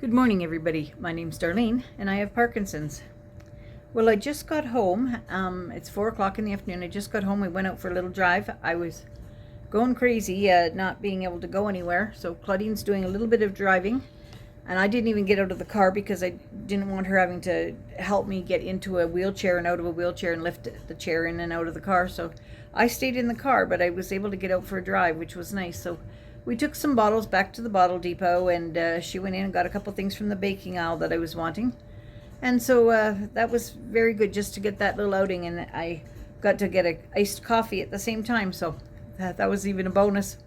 Good morning, everybody. My name's Darlene, and I have Parkinson's. Well, I just got home. It's 4 o'clock in the afternoon. I just got home. We went out for a little drive. I was going crazy, not being able to go anywhere. So Claudine's doing a little bit of driving, and I didn't even get out of the car because I didn't want her having to help me get into a wheelchair and out of a wheelchair and lift the chair in and out of the car. So I stayed in the car, but I was able to get out for a drive, which was nice. So we took some bottles back to the bottle depot, and she went in and got a couple things from the baking aisle that I was wanting. And so that was very good just to get that little outing, and I got to get a iced coffee at the same time, so that was even a bonus.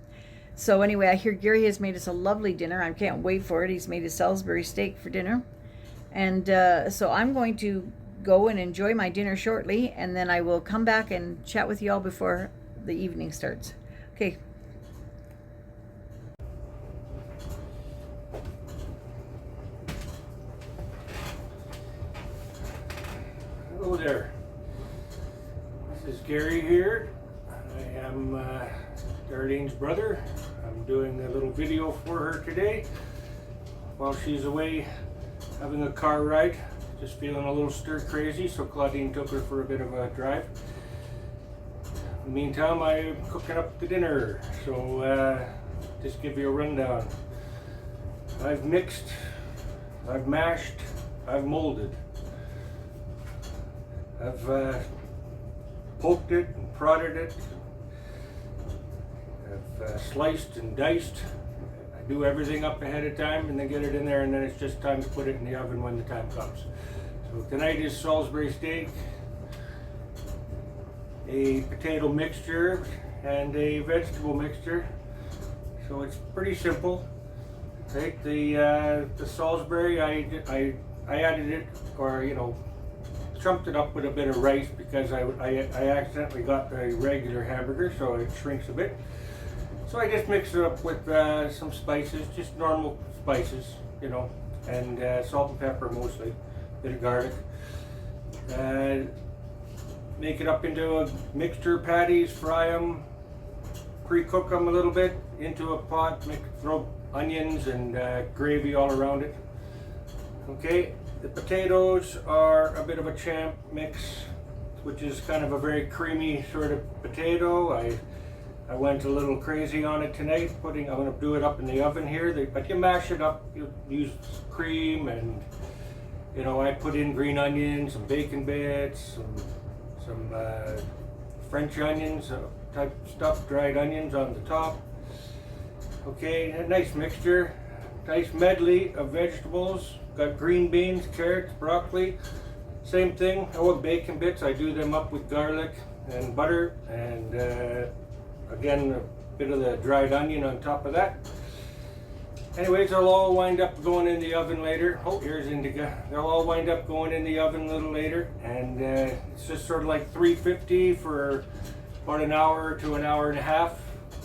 So anyway, I hear Gary has made us a lovely dinner. I can't wait for it. He's made a Salisbury steak for dinner. And so I'm going to go and enjoy my dinner shortly, and then I will come back and chat with you all before the evening starts. Okay. Hello there. This is Gary here. I am Darlene's brother. I'm doing a little video for her today while she's away having a car ride. Just feeling a little stir crazy, so Claudine took her for a bit of a drive. In the meantime, I'm cooking up the dinner, so just give you a rundown. I've mixed, I've mashed, I've molded. I've poked it and prodded it. I've sliced and diced. I do everything up ahead of time and then get it in there, and then it's just time to put it in the oven when the time comes. So tonight is Salisbury steak, a potato mixture, and a vegetable mixture. So it's pretty simple. Take the Salisbury, I added it, or chumped it up with a bit of rice because I accidentally got the regular hamburger, so it shrinks a bit. So I just mixed it up with some spices, just normal spices, and salt and pepper mostly, a bit of garlic. Make it up into mixture patties, fry them, pre-cook them a little bit into a pot, throw onions and gravy all around it. Okay. The potatoes are a bit of a champ mix, which is kind of a very creamy sort of potato. I went a little crazy on it tonight. I'm going to do it up in the oven here. But you mash it up. You use cream, and I put in green onions, some bacon bits, some French onions type stuff, dried onions on the top. Okay, a nice mixture, nice medley of vegetables. Got green beans, carrots, broccoli, same thing. Bacon bits, I do them up with garlic and butter, and again a bit of the dried onion on top of that. Anyways, they'll all wind up going in the oven later. Oh, here's Indica. They'll all wind up going in the oven a little later, and it's just sort of like 350 for about an hour to an hour and a half.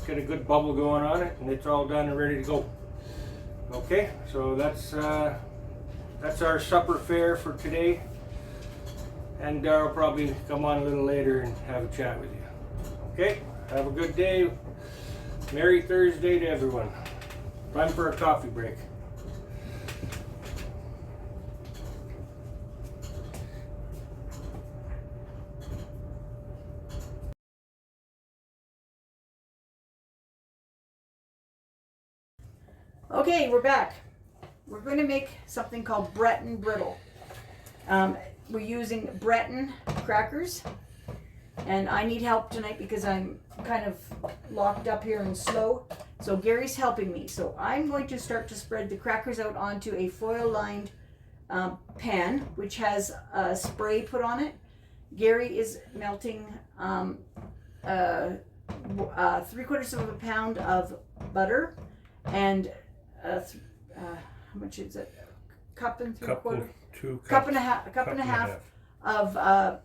Get a good bubble going on it, and it's all done and ready to go. Okay, so that's our supper fare for today, and Darryl will probably come on a little later and have a chat with you. Okay, have a good day. Merry Thursday to everyone. Time for a coffee break. Okay, we're back. We're going to make something called Breton brittle. We're using Breton crackers, and I need help tonight because I'm kind of locked up here and slow. So Gary's helping me. So I'm going to start to spread the crackers out onto a foil-lined pan, which has a spray put on it. Gary is melting 3/4 of a pound of butter and how much is it? Cup and a half of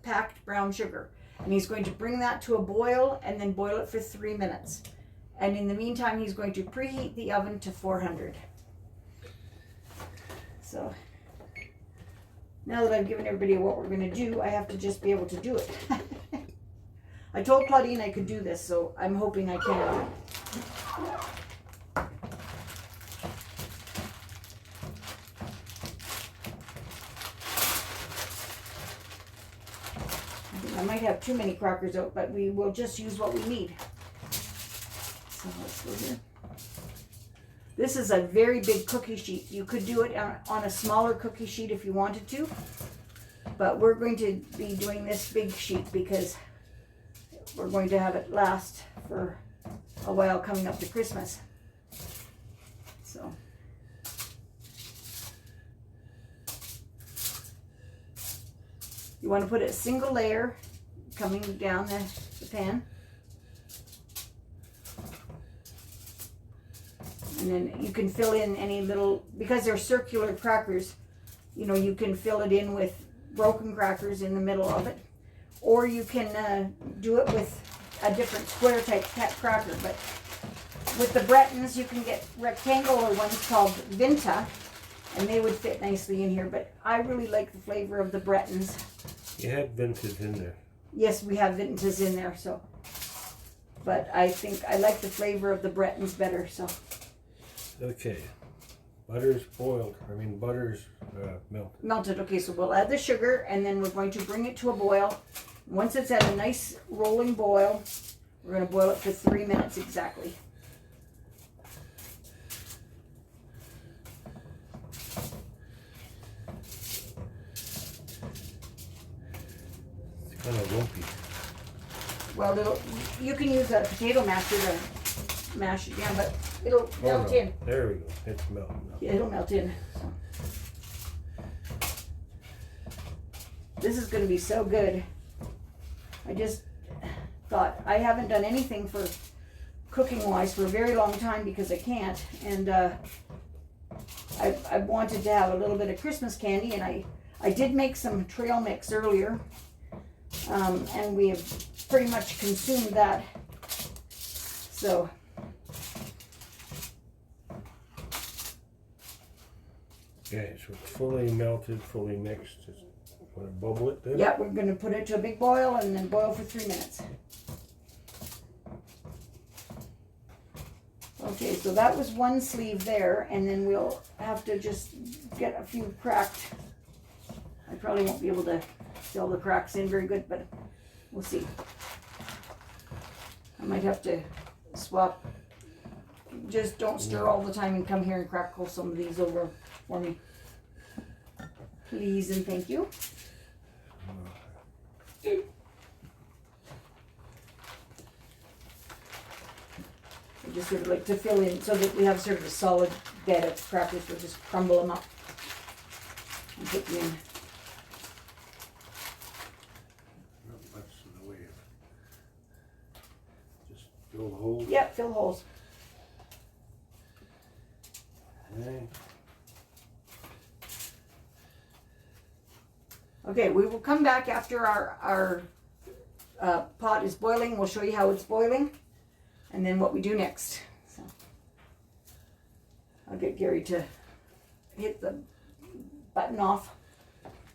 packed brown sugar. And he's going to bring that to a boil and then boil it for 3 minutes. And in the meantime, he's going to preheat the oven to 400. So now that I've given everybody what we're going to do, I have to just be able to do it. I told Claudine I could do this, so I'm hoping I can. might have too many crackers out, but we will just use what we need. So let's go here. This is a very big cookie sheet. You could do it on a smaller cookie sheet if you wanted to, but we're going to be doing this big sheet because we're going to have it last for a while coming up to Christmas. So. You want to put a single layer coming down the pan. And then you can fill in any little, because they're circular crackers, you know, you can fill it in with broken crackers in the middle of it. Or you can do it with a different square type cracker. But with the Bretons, you can get rectangular ones called Vinta, and they would fit nicely in here. But I really like the flavor of the Bretons. You had Vintas in there. Yes, we have Vintas in there, so. But I think I like the flavor of the Bretons better, so. Okay. Butter's boiled. Butter's melted. Melted. Okay, so we'll add the sugar, and then we're going to bring it to a boil. Once it's at a nice rolling boil, we're going to boil it for 3 minutes exactly. It's kind of lumpy. Well, you can use a potato masher to mash it down, but it'll melt in. There we go. It's melted. Yeah, it'll melt in. So. This is going to be so good. I just thought I haven't done anything for cooking wise for a very long time because I can't, and I wanted to have a little bit of Christmas candy, and I did make some trail mix earlier, and we have pretty much consumed that. So okay, so it's fully melted, fully mixed. Just want to bubble it then? yeah, we're going to put it to a big boil and then boil for 3 minutes. Okay, so that was one sleeve there, and then we'll have to just get a few cracked. I probably won't be able to fill the cracks in very good, but we'll see. I might have to swap. Just don't stir all the time and come here and crackle some of these over for me. Please and thank you. I just sort of like to fill in so that we have sort of a solid bed of crackers. We'll just crumble them up and put them in. Not much in the way of just fill the holes. Yep, fill holes. Okay. Okay, we will come back after our pot is boiling. We'll show you how it's boiling and then what we do next. So I'll get Gary to hit the button off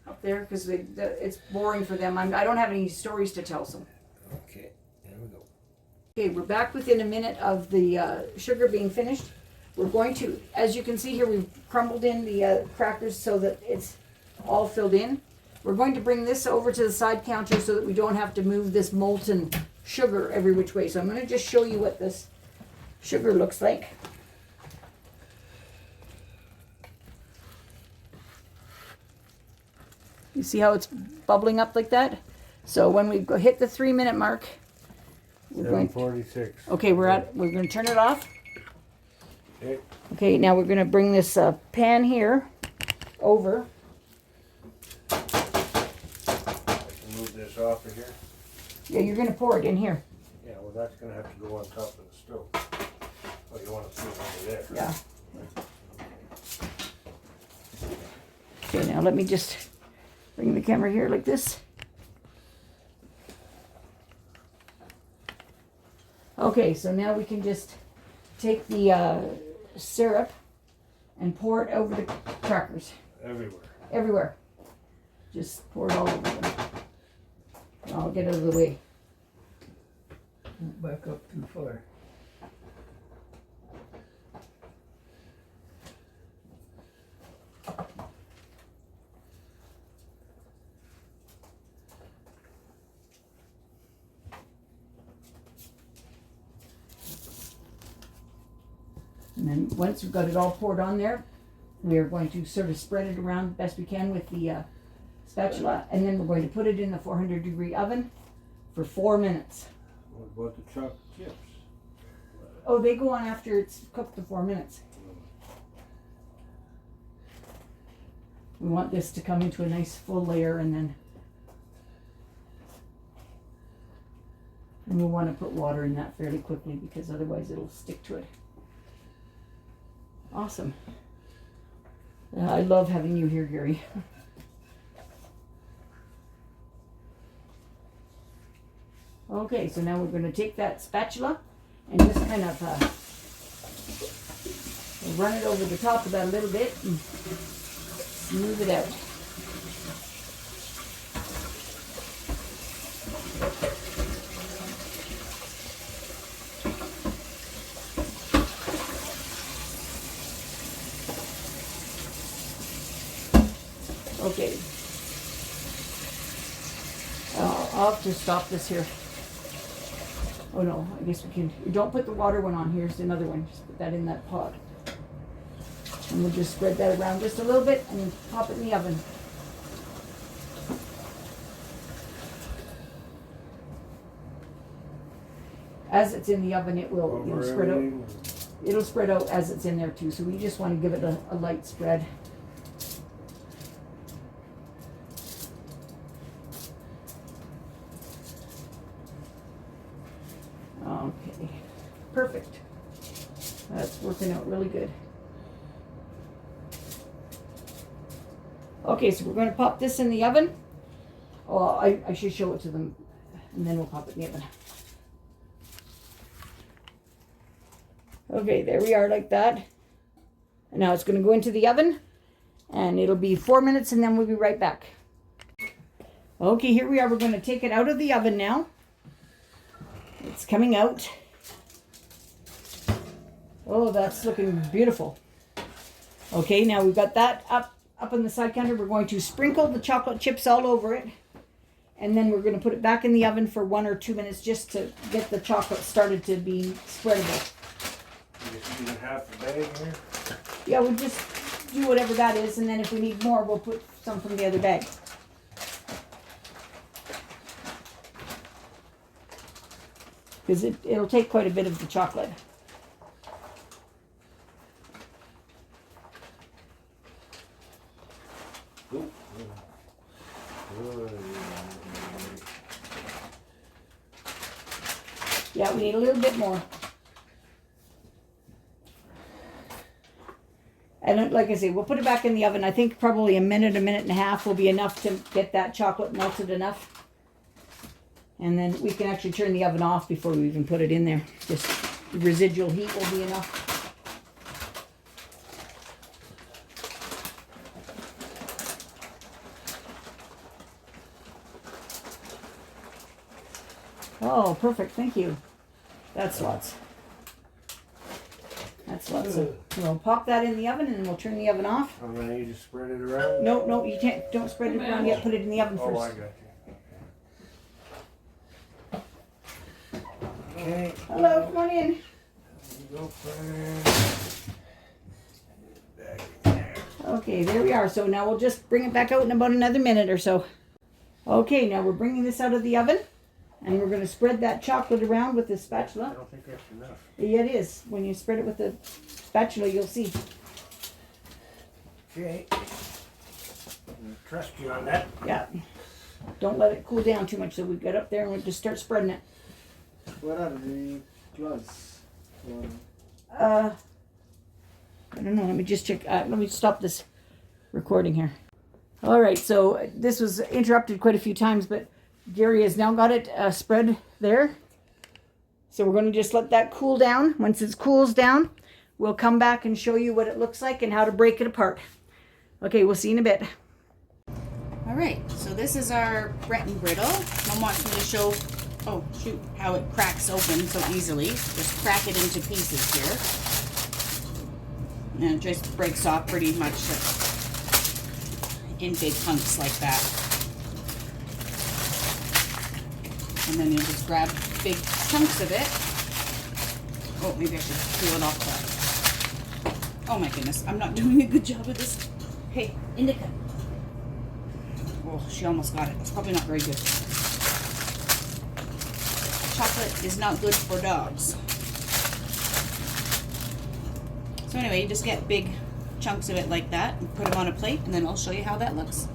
up there because it's boring for them. I don't have any stories to tell, so. Okay, there we go. Okay, we're back within a minute of the sugar being finished. We're going to, as you can see here, we've crumbled in the crackers so that it's all filled in. We're going to bring this over to the side counter so that we don't have to move this molten sugar every which way. So I'm going to just show you what this sugar looks like. You see how it's bubbling up like that? So when we go hit the 3 minute mark, we're going. 746. Okay, we're going to turn it off. Okay. Okay, now we're going to bring this pan here over. Move this off of here. Yeah, you're going to pour it in here. Yeah, well, that's going to have to go on top of the stove. Oh, you want to put it under there? Yeah. Okay, now let me just bring the camera here like this. Okay, so now we can just take the syrup and pour it over the crackers. Everywhere. Everywhere. Just pour it all over them. I'll get out of the way. Back up too far. And then once we've got it all poured on there, we are going to sort of spread it around the best we can with the spatula, and then we're going to put it in the 400-degree oven for 4 minutes. What about the chocolate chips? Oh, they go on after it's cooked for 4 minutes. We want this to come into a nice full layer, and we'll want to put water in that fairly quickly because otherwise it'll stick to it. Awesome. I love having you here, Gary. Okay, so now we're going to take that spatula and just kind of run it over the top of that a little bit and smooth it out. Okay. I'll have to stop this here. Oh no, I guess we can. Don't put the water one on. Here's another one. Just put that in that pot. And we'll just spread that around just a little bit and pop it in the oven. As it's in the oven, it'll spread out. It'll spread out as it's in there too. So we just want to give it a light spread. Okay, perfect. That's working out really good. Okay, so we're going to pop this in the oven. Oh, I should show it to them, and then we'll pop it in the oven. Okay, there we are like that. And now it's going to go into the oven, and it'll be 4 minutes, and then we'll be right back. Okay, here we are. We're going to take it out of the oven now. It's coming out. Oh, that's looking beautiful. Okay, now we've got that up on the side counter. We're going to sprinkle the chocolate chips all over it. And then we're going to put it back in the oven for 1 or 2 minutes just to get the chocolate started to be spreadable. You just even half the bag here? Yeah, we'll just do whatever that is. And then if we need more, we'll put some from the other bag. Because it'll take quite a bit of the chocolate. Yeah, we need a little bit more. And like I say, we'll put it back in the oven. I think probably a minute and a half will be enough to get that chocolate melted enough. And then we can actually turn the oven off before we even put it in there. Just the residual heat will be enough. Oh, perfect. Thank you. That's lots. That's lots. So we'll pop that in the oven and then we'll turn the oven off. And then you just spread it around? No, you can't. Don't spread it around yet. Put it in the oven first. Oh, I got you. Okay. Hello, come on in. Go Okay, there we are. So now we'll just bring it back out in about another minute or so. Okay, now we're bringing this out of the oven. And we're going to spread that chocolate around with the spatula. I don't think that's enough. Yeah, it is. When you spread it with the spatula, you'll see. Okay. I trust you on that. Yeah. Don't let it cool down too much. So we get up there and we'll just start spreading it. Where are the cloths? I don't know. Let me just check. Let me stop this recording here. All right. So this was interrupted quite a few times, but Gary has now got it spread there. So we're going to just let that cool down. Once it cools down, we'll come back and show you what it looks like and how to break it apart. Okay, we'll see you in a bit. All right, so this is our Breton brittle. Mom wants me to show, oh shoot, how it cracks open so easily. Just crack it into pieces here. And it just breaks off pretty much in big hunks like that. And then you just grab big chunks of it. Oh, maybe I should peel it off Oh my goodness, I'm not doing a good job of this. Hey, Indica. Oh, she almost got it. It's probably not very good. Chocolate is not good for dogs. So anyway, you just get big chunks of it like that and put them on a plate, and then I'll show you how that looks.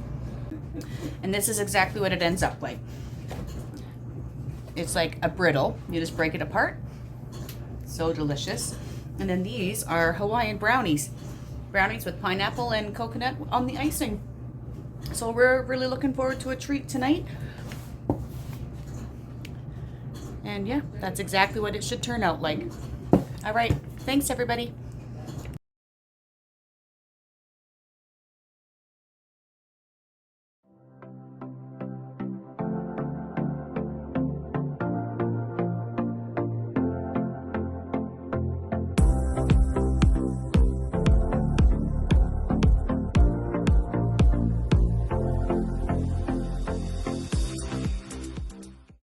And this is exactly what it ends up like. It's like a brittle. You just break it apart. So delicious. And then these are Hawaiian brownies. Brownies with pineapple and coconut on the icing. So we're really looking forward to a treat tonight. And yeah, that's exactly what it should turn out like. All right, thanks everybody.